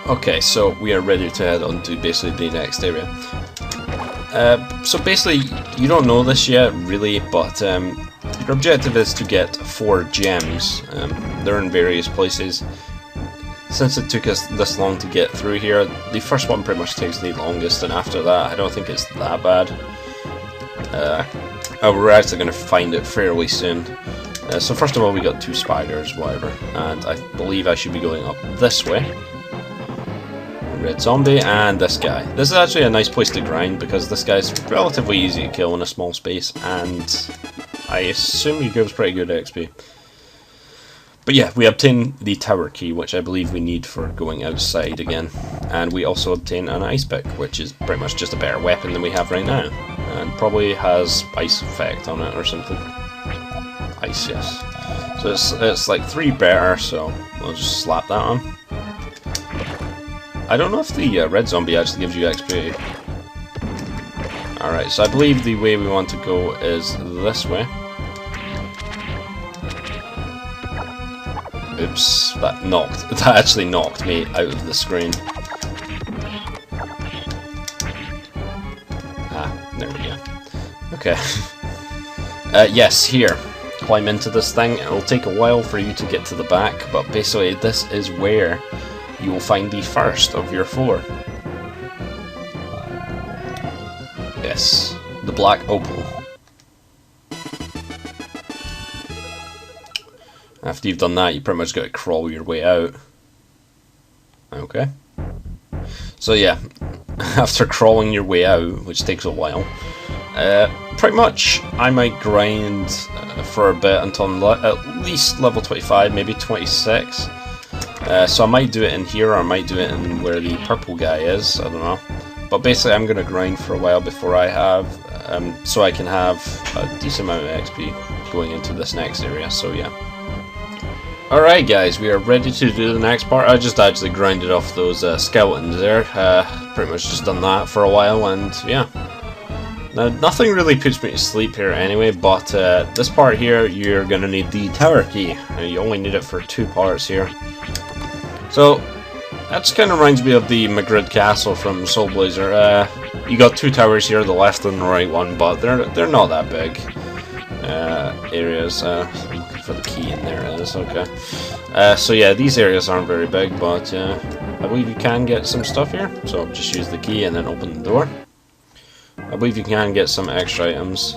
Okay, so we are ready to head on to basically the next area. So basically, you don't know this yet, really, but your objective is to get 4 gems. They're in various places. Since it took us this long to get through here, the first one pretty much takes the longest, and after that, I don't think it's that bad. We're actually going to find it fairly soon. So first of all, we got 2 spiders, whatever, and I believe I should be going up this way. Red zombie, and this guy. This is actually a nice place to grind because this guy's relatively easy to kill in a small space, and I assume he gives pretty good XP. But yeah, we obtain the tower key, which I believe we need for going outside again. And we also obtain an ice pick, which is pretty much just a better weapon than we have right now. And probably has ice effect on it or something. Ice, yes. So it's like 3 better, so we'll just slap that on. I don't know if the red zombie actually gives you XP. Alright, so I believe the way we want to go is this way. Oops, that actually knocked me out of the screen. Ah, there we go. Okay. Yes, here. Climb into this thing. It'll take a while for you to get to the back, but basically this is where you will find the first of your 4. Yes, the black opal. After you've done that, you pretty much got to crawl your way out. Okay. So yeah, after crawling your way out, which takes a while, pretty much I might grind for a bit until at least level 25, maybe 26. So I might do it in here, or I might do it in where the purple guy is, I don't know. But basically I'm going to grind for a while before I have, so I can have a decent amount of XP going into this next area, so yeah. Alright guys, we are ready to do the next part. I just actually grinded off those skeletons there, pretty much just done that for a while, and yeah. Now, nothing really puts me to sleep here anyway, but this part here, you're going to need the tower key. You only need it for 2 parts here. So, that just kind of reminds me of the Magrid Castle from Soul Blazer. You got 2 towers here, the left and the right one, but they're not that big areas. Looking for the key in there, it is, okay. So yeah, these areas aren't very big, but I believe you can get some stuff here. So just use the key and then open the door. I believe you can get some extra items.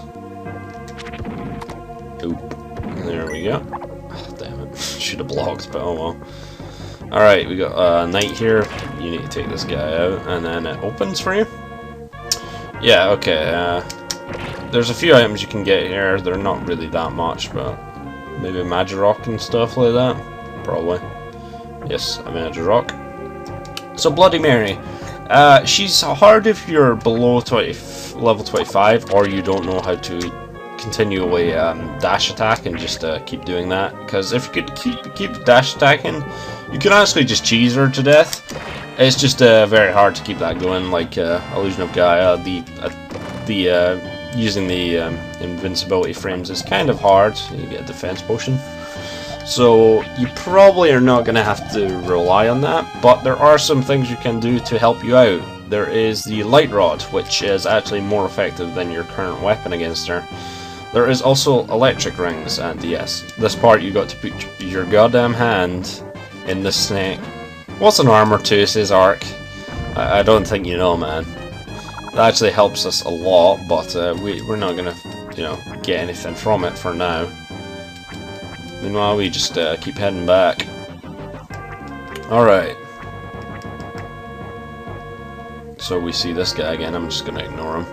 Oop. There we go. Oh, damn it. Should have blocked, but oh well. Alright, we got a knight here. You need to take this guy out, and then it opens for you. Yeah, okay. There's a few items you can get here. They're not really that much, but maybe a Magirock and stuff like that. Probably. Yes, a Magirock. So, Bloody Mary. She's hard if you're below level 25, or you don't know how to continually dash attack and just keep doing that. Because if you could keep dash attacking, you can actually just cheese her to death. It's just very hard to keep that going. Like Illusion of Gaia, using the invincibility frames is kind of hard. You get a defense potion. So you probably are not going to have to rely on that, but there are some things you can do to help you out. There is the Light Rod, which is actually more effective than your current weapon against her. There is also electric rings, and yes, this part you got to put your goddamn hand in the snake. What's an armor to, says Ark? I don't think you know, man. That actually helps us a lot, but we're not going to, get anything from it for now. Meanwhile, we just keep heading back. Alright. So we see this guy again. I'm just going to ignore him.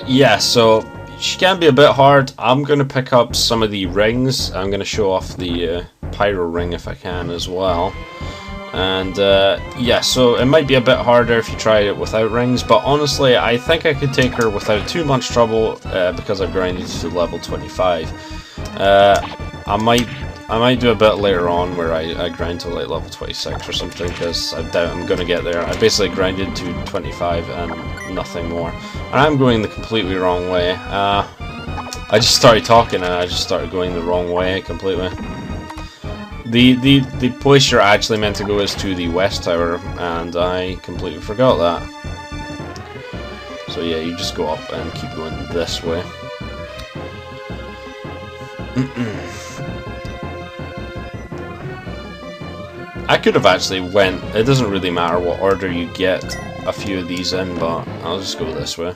Yeah, so she can be a bit hard. I'm going to pick up some of the rings. I'm going to show off the pyro ring if I can as well. And yeah, so it might be a bit harder if you try it without rings, but honestly I think I could take her without too much trouble because I've grinded to level 25. I might do a bit later on where I grind to like level 26 or something, because I doubt I'm going to get there. I basically grinded to 25 and nothing more. And I'm going the completely wrong way. I just started talking and I just started going the wrong way completely. The place you're actually meant to go is to the west tower, and I completely forgot that. So yeah, you just go up and keep going this way. I could have actually went, it doesn't really matter what order you get a few of these in, but I'll just go this way.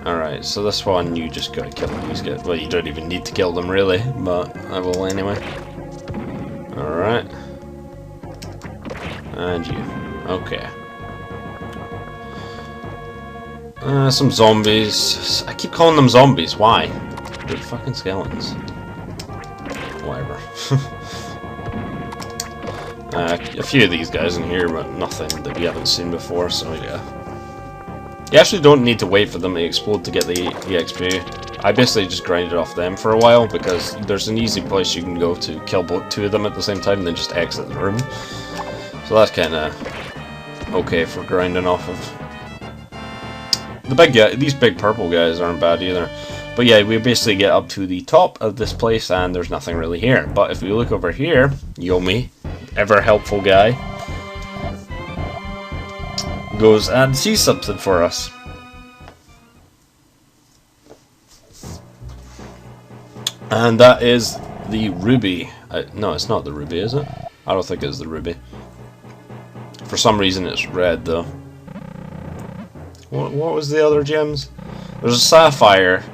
Alright, so this one you just gotta kill these guys. Well, you don't even need to kill them really, but I will anyway. Alright. And you. Okay. Some zombies. I keep calling them zombies, why? They're fucking skeletons. Whatever. A few of these guys in here, but nothing that we haven't seen before, so yeah. You actually don't need to wait for them to explode to get the EXP. I basically just grinded off them for a while, because there's an easy place you can go to kill both two of them at the same time and then just exit the room. So that's kinda okay for grinding off of. The big guy, these big purple guys aren't bad either. But yeah, we basically get up to the top of this place and there's nothing really here. But if we look over here, Yomi, ever helpful guy, goes and sees something for us. And that is the ruby. No, it's not the ruby, is it? I don't think it's the ruby. For some reason it's red though. What was the other gems? There's a sapphire,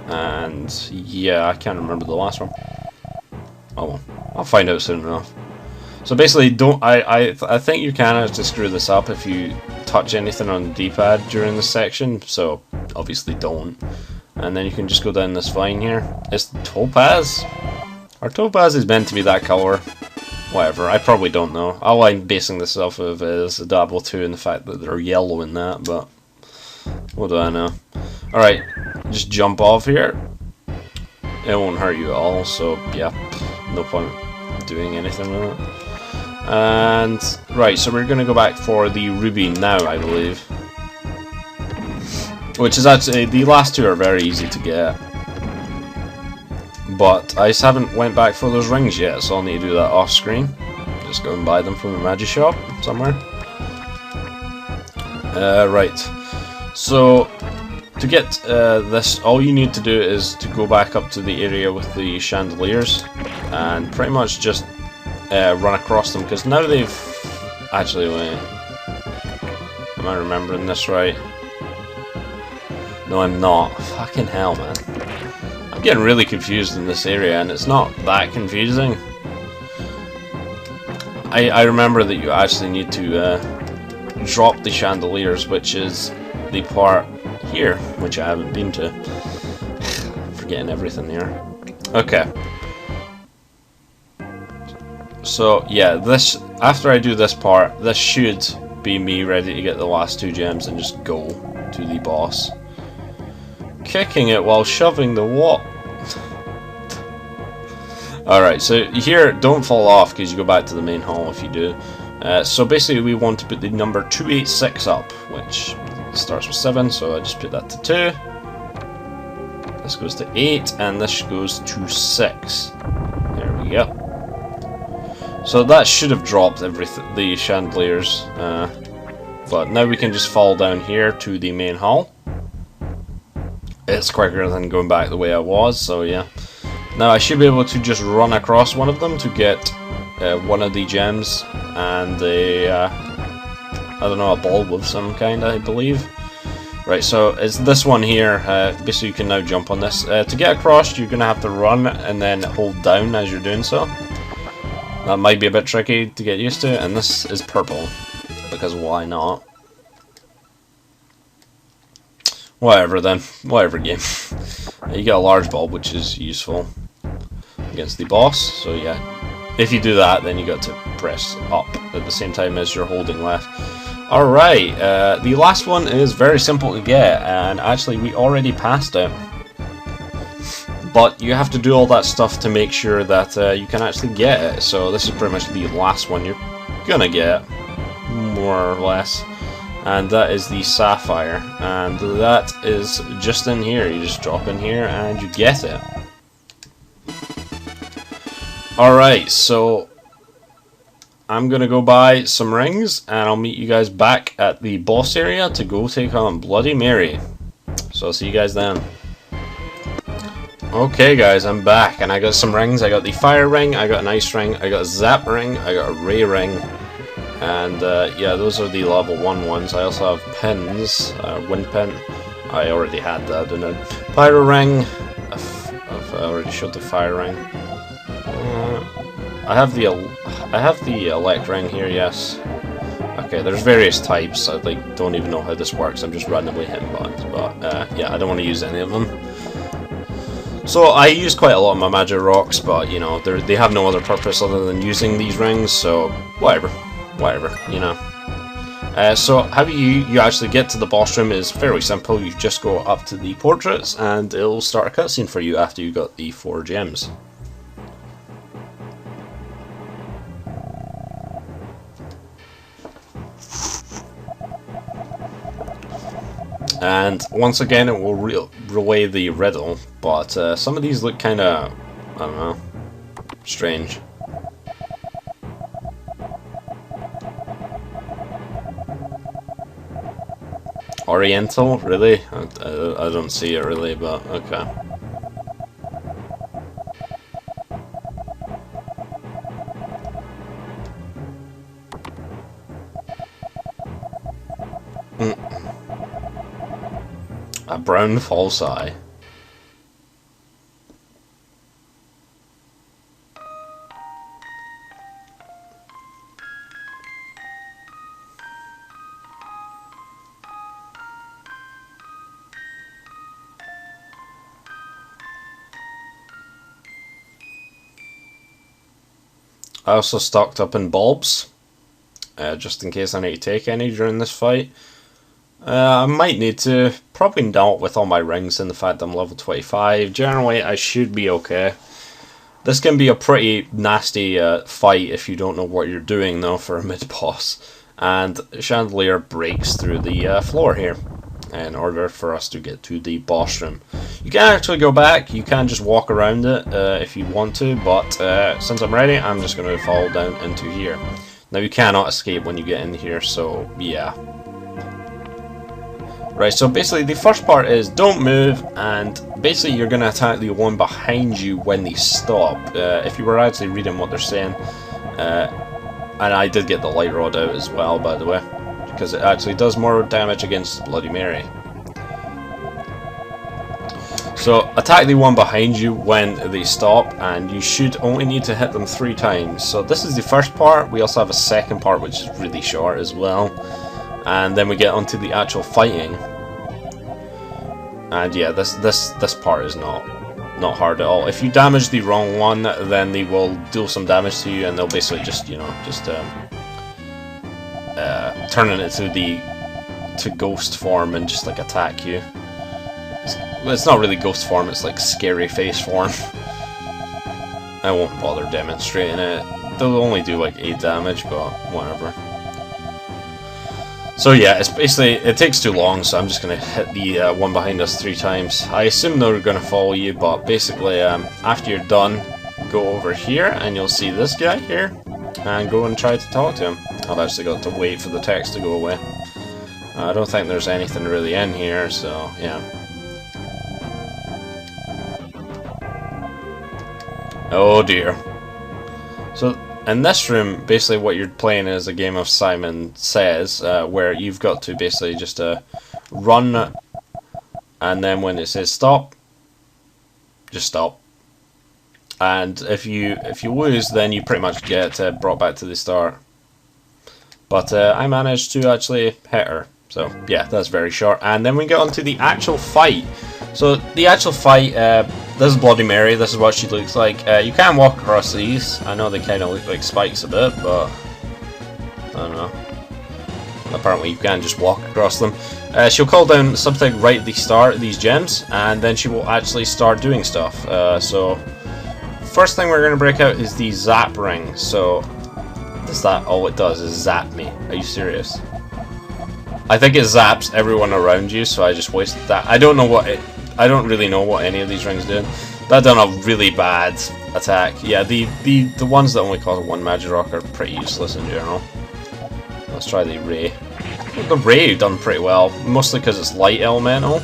and yeah, I can't remember the last one. Oh well, I'll find out soon enough. So basically, I think you can actually screw this up if you touch anything on the D-pad during this section. So obviously don't. And then you can just go down this vine here. It's topaz. Our topaz is meant to be that color. Whatever, I probably don't know. All I'm basing this off of is Diablo 2 and the fact that they're yellow in that, but what do I know? Alright, just jump off here. It won't hurt you at all, so yeah, no point doing anything with it. And, right, so we're going to go back for the ruby now, I believe. Which is actually, the last two are very easy to get. But I just haven't went back for those rings yet, so I'll need to do that off screen. Just go and buy them from a magic shop somewhere. Right. So, to get this, all you need to do is to go back up to the area with the chandeliers and pretty much just run across them, because now they've actually, wait, am I remembering this right? No, I'm not. Fucking hell, man. I'm getting really confused in this area, and it's not that confusing. I remember that you actually need to drop the chandeliers, which is the part here, which I haven't been to. I'm forgetting everything here. Okay. So yeah, this, after I do this part, this should be me ready to get the last two gems and just go to the boss. Kicking it while shoving the what? Alright, so here, don't fall off because you go back to the main hall if you do. So basically we want to put the number 286 up, which starts with 7, so I just put that to 2. This goes to 8, and this goes to 6. There we go. So that should have dropped the chandeliers, but now we can just fall down here to the main hall. It's quicker than going back the way I was, so yeah. Now I should be able to just run across one of them to get one of the gems and a, I don't know, a bulb of some kind, I believe. Right, so it's this one here. Basically you can now jump on this. To get across, you're going to have to run and then hold down as you're doing so. That might be a bit tricky to get used to, and this is purple, because why not? Whatever then, whatever game. You get a large bulb, which is useful against the boss, so yeah. If you do that, then you got to press up at the same time as you're holding left. Alright, the last one is very simple to get, and actually we already passed it. But you have to do all that stuff to make sure that you can actually get it, so this is pretty much the last one you're gonna get, more or less. And that is the sapphire, and that is just in here. You just drop in here and you get it. Alright, so I'm gonna go buy some rings and I'll meet you guys back at the boss area to go take on Bloody Mary. So I'll see you guys then. Okay guys, I'm back and I got some rings. I got the fire ring, I got an ice ring, I got a zap ring, I got a ray ring, and yeah, those are the level 1 ones. I also have pins, wind pin, I already had that, didn't I? Pyro ring, I've already showed the fire ring. I have the elect ring here, yes. Okay, there's various types. I like don't even know how this works. I'm just randomly hitting buttons, but yeah, I don't want to use any of them. So I use quite a lot of my magic rocks, but you know they have no other purpose other than using these rings. So whatever, you know. So how you actually get to the boss room is fairly simple. You just go up to the portraits, and it'll start a cutscene for you after you got the 4 gems. And once again, it will relay the riddle, but some of these look kind of, I don't know, strange. Oriental? Really? I don't see it really, but okay. A brown false eye. I also stocked up in bulbs, just in case I need to take any during this fight. I might need to, probably not with all my rings and the fact I'm level 25. Generally, I should be okay. This can be a pretty nasty fight if you don't know what you're doing, though, for a mid-boss. And Chandelier breaks through the floor here in order for us to get to the boss room. You can actually go back, you can just walk around it if you want to, but since I'm ready, I'm just going to fall down into here. Now, you cannot escape when you get in here, so yeah. Right, so basically the first part is don't move, and basically you're going to attack the one behind you when they stop. If you were actually reading what they're saying, and I did get the light rod out as well, by the way, because it actually does more damage against Bloody Mary. So attack the one behind you when they stop, and you should only need to hit them 3 times. So this is the first part. We also have a second part which is really short as well. And then we get onto the actual fighting, and yeah, this part is not hard at all. If you damage the wrong one, then they will do some damage to you, and they'll basically just turn it to ghost form and just like attack you. It's not really ghost form; it's like scary face form. I won't bother demonstrating it. They'll only do like 8 damage, but whatever. So yeah, it's basically, it takes too long, so I'm just going to hit the one behind us 3 times. I assume they're going to follow you, but basically after you're done, go over here and you'll see this guy here, and go and try to talk to him. I've actually got to wait for the text to go away. I don't think there's anything really in here, so yeah. Oh dear. So in this room, basically what you're playing is a game of Simon Says, where you've got to basically just run, and then when it says stop, just stop. And if you lose, then you pretty much get brought back to the start. But I managed to actually hit her, so yeah, that's very short. And then we get on to the actual fight. So the actual fight, this is Bloody Mary, this is what she looks like. You can walk across these. I know they kind of look like spikes a bit, but I don't know. Apparently you can just walk across them. She'll call down something right at the start of these gems, and then she will actually start doing stuff. So first thing we're going to break out is the zap ring. So is that all it does is zap me? Are you serious? I think it zaps everyone around you, so I just wasted that. I don't really know what any of these rings do. That done a really bad attack. Yeah, the ones that only cause 1 Magirock are pretty useless in general. Let's try the Ray. The Ray done pretty well, mostly because it's light elemental.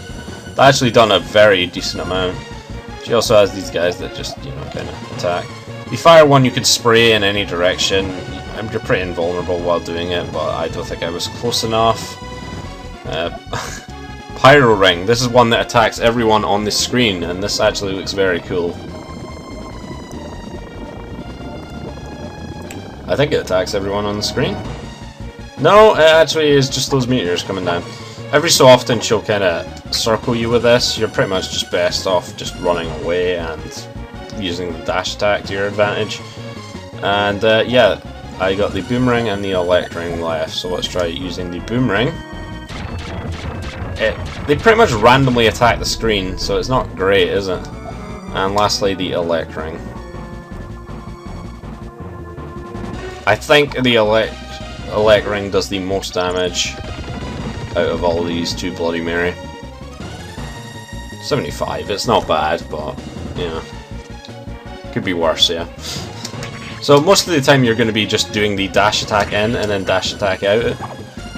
That actually done a very decent amount. She also has these guys that just, you know, kind of attack. The fire one you can spray in any direction. You're pretty invulnerable while doing it, but I don't think I was close enough. Pyro Ring. This is one that attacks everyone on the screen, and this actually looks very cool. I think it attacks everyone on the screen. No, it actually is just those meteors coming down. Every so often she'll kind of circle you with this. You're pretty much just best off just running away and using the dash attack to your advantage. And yeah, I got the Boomerang and the Electring left, so let's try using the Boomerang. They pretty much randomly attack the screen, so it's not great, is it? And lastly, the Electring. I think the Electring does the most damage out of all these to Bloody Mary. 75, it's not bad, but, you know, could be worse, yeah. So most of the time you're going to be just doing the dash attack in and then dash attack out.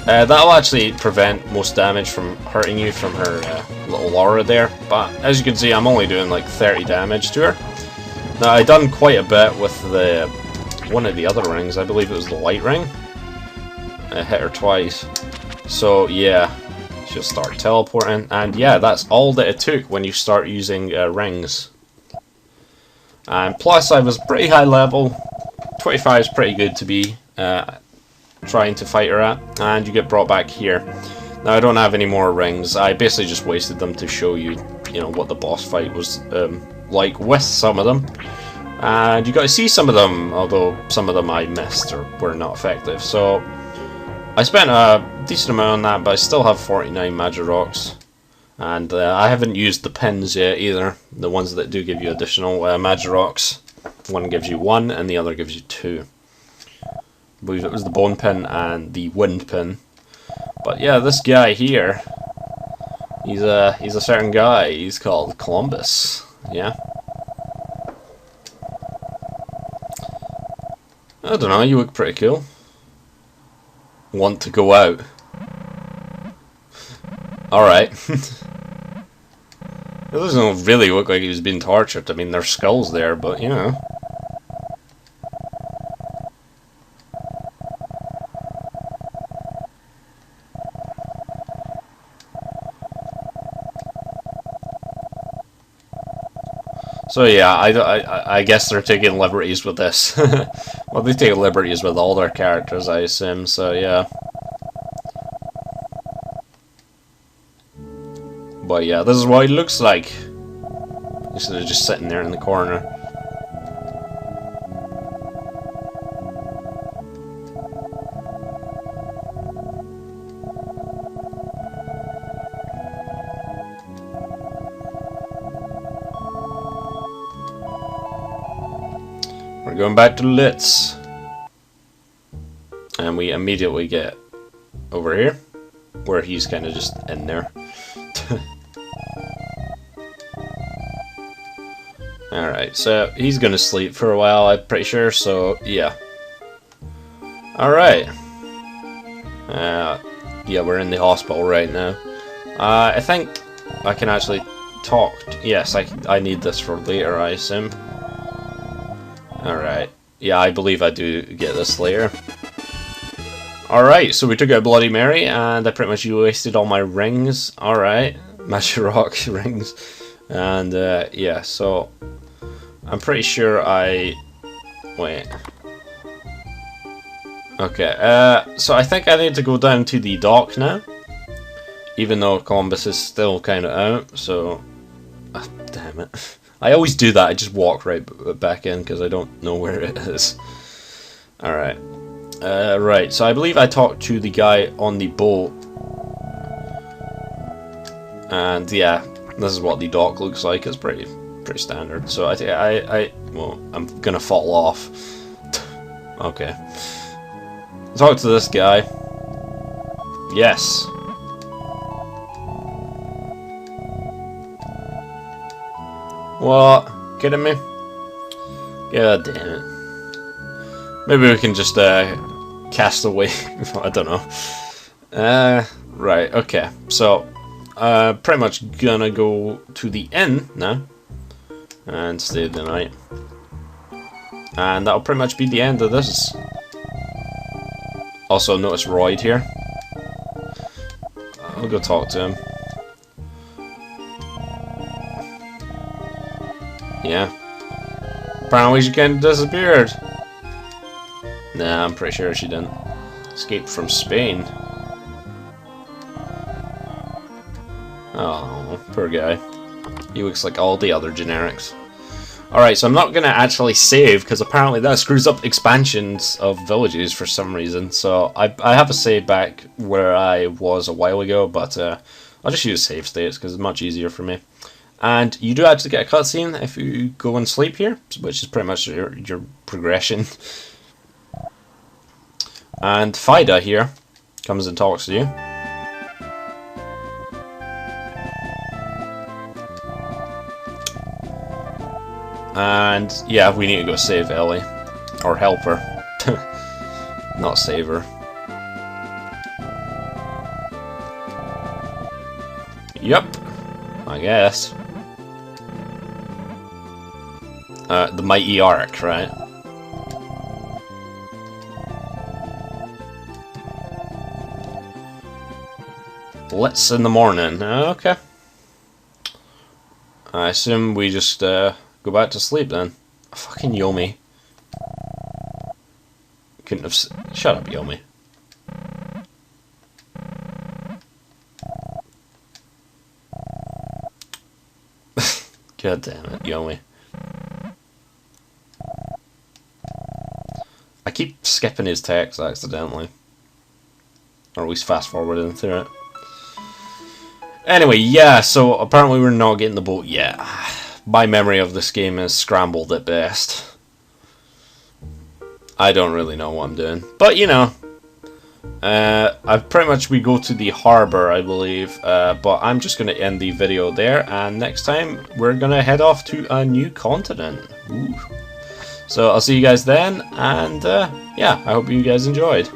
That'll actually prevent most damage from hurting you from her little aura there, but as you can see I'm only doing like 30 damage to her. Now I done quite a bit with the one of the other rings, I believe it was the light ring. I hit her twice, so yeah, she'll start teleporting, and yeah, that's all that it took when you start using rings. And plus I was pretty high level. 25 is pretty good to be trying to fight her at, and you get brought back here. Now I don't have any more rings. I basically just wasted them to show you, you know, what the boss fight was like with some of them. And you got to see some of them, although some of them I missed or were not effective. So I spent a decent amount on that, but I still have 49 Magirocks. And I haven't used the pins yet either, the ones that do give you additional Magirocks. One gives you 1 and the other gives you 2. I believe it was the bone pin and the wind pin. But yeah, this guy here, he's a certain guy. He's called Columbus. Yeah. I don't know, you look pretty cool. Want to go out? Alright. It doesn't really look like he was being tortured. I mean, there's skulls there, but you know. So yeah, I guess they're taking liberties with this. Well, they take liberties with all their characters, I assume, so yeah. But yeah, this is what he looks like. Instead of just sitting there in the corner. We're going back to Litz. And we immediately get over here, where he's kind of just in there. Alright, so he's gonna sleep for a while, I'm pretty sure, so yeah. Alright. Yeah, we're in the hospital right now. I think I can actually talk. Yes, I need this for later, I assume. Alright. Yeah, I believe I do get this later. Alright, so we took out Bloody Mary, and I pretty much wasted all my rings. Alright. Magirock rings. And, yeah, so I'm pretty sure wait. Okay, so I think I need to go down to the dock now. Even though Columbus is still kind of out, so... damn it. I always do that, I just walk right back in because I don't know where it is. Alright. Right, so I believe I talked to the guy on the boat. And yeah, this is what the dock looks like. It's pretty standard. So well, I'm gonna fall off. Okay. Talk to this guy. Yes. What? Kidding me? God damn it. Maybe we can just cast away. I don't know. Right, okay. So, pretty much gonna go to the inn now and stay the night. And that'll pretty much be the end of this. Also, notice Royd here. I'll go talk to him. Yeah. Apparently she kind of disappeared. Nah, I'm pretty sure she didn't. Escaped from Spain. Oh, poor guy. He looks like all the other generics. Alright, so I'm not going to actually save, because apparently that screws up expansions of villages for some reason. So I have a save back where I was a while ago, but I'll just use save states, because it's much easier for me. And you do actually get a cutscene if you go and sleep here, which is pretty much your progression. And Fida here comes and talks to you. And yeah, we need to go save Ellie. Or help her. Not save her. Yep. I guess. The mighty Ark, right? Blitz in the morning. Okay. I assume we just go back to sleep then. Fucking Yomi. Couldn't have. Shut up, Yomi. God damn it, Yomi. I keep skipping his text accidentally. Or at least fast forwarding through it. Anyway, yeah, so apparently we're not getting the boat yet. My memory of this game is scrambled at best. I don't really know what I'm doing. But, you know, we go to the harbour, I believe. But I'm just going to end the video there. And next time, we're going to head off to a new continent. Ooh. So I'll see you guys then. And, yeah, I hope you guys enjoyed.